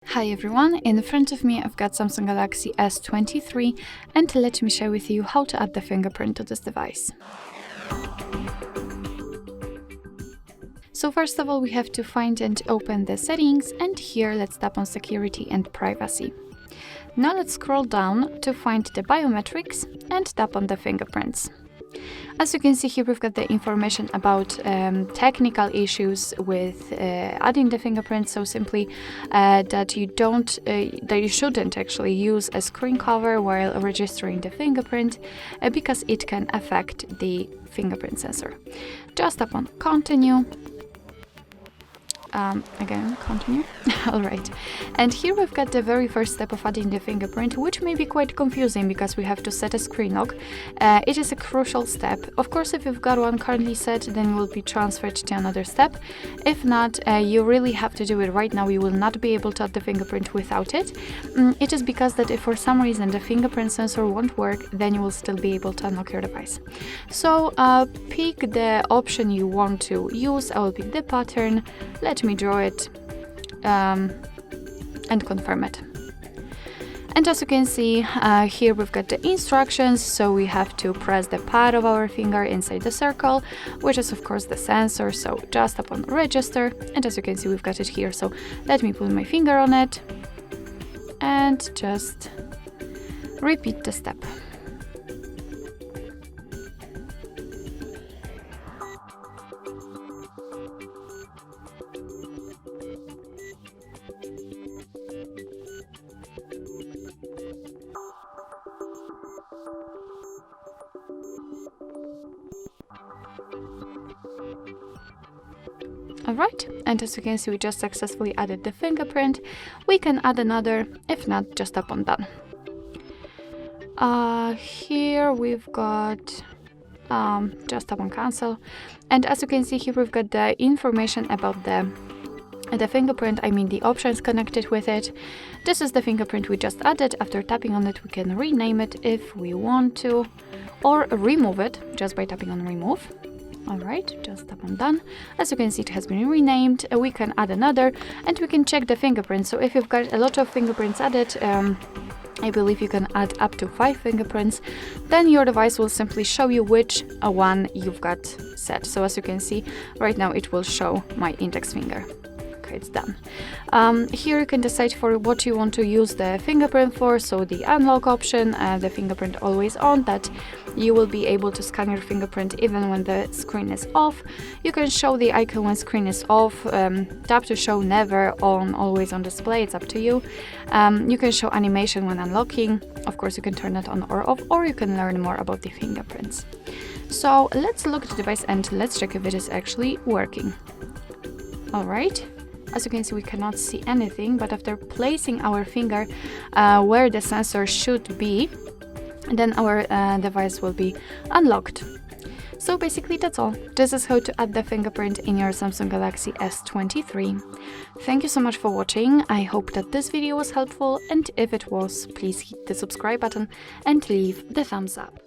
Hi everyone, in front of me I've got Samsung Galaxy S23 and let me share with you how to add the fingerprint to this device. So first of all we have to find and open the settings, and here let's tap on security and privacy. Now let's scroll down to find the biometrics and tap on the fingerprints. As you can see here, we've got the information about technical issues with adding the fingerprint. So simply that you shouldn't actually use a screen cover while registering the fingerprint because it can affect the fingerprint sensor. Just tap on continue. Again, continue. Alright, and here we've got the very first step of adding the fingerprint, which may be quite confusing because we have to set a screen lock. It is a crucial step. Of course, if you've got one currently set, then you will be transferred to another step. If not, you really have to do it right now. You will not be able to add the fingerprint without it. It is because that if for some reason the fingerprint sensor won't work, then you will still be able to unlock your device. So pick the option you want to use. I will pick the pattern. Let me draw it and confirm it. And as you can see, here we've got the instructions. So we have to press the pad of our finger inside the circle, which is of course the sensor. So just tap on register, and as you can see, we've got it here. So let me put my finger on it and just repeat the step. Alright, and as you can see, we just successfully added the fingerprint. We can add another, if not, just tap on done. Here we've got just tap on cancel, and as you can see here, we've got the information about the fingerprint, I mean the options connected with it. This is the fingerprint we just added. After tapping on it, we can rename it if we want to, or remove it just by tapping on remove. Alright, just tap on done. As you can see, it has been renamed. We can add another, and we can check the fingerprints. So if you've got a lot of fingerprints added, I believe you can add up to 5 fingerprints, then your device will simply show you which one you've got set. So as you can see, right now it will show my index finger. It's done. Here you can decide for what you want to use the fingerprint for. So the unlock option, the fingerprint always on, that you will be able to scan your fingerprint even when the screen is off. You can show the icon when screen is off, tap to show never on, always on display, it's up to you. You can show animation when unlocking. Of course, you can turn it on or off, or you can learn more about the fingerprints. So let's look at the device and let's check if it is actually working. Alright. As you can see, we cannot see anything, but after placing our finger where the sensor should be, then our device will be unlocked. So basically that's all. This is how to add the fingerprint in your Samsung Galaxy S23. Thank you so much for watching. I hope that this video was helpful, and if it was, please hit the subscribe button and leave the thumbs up.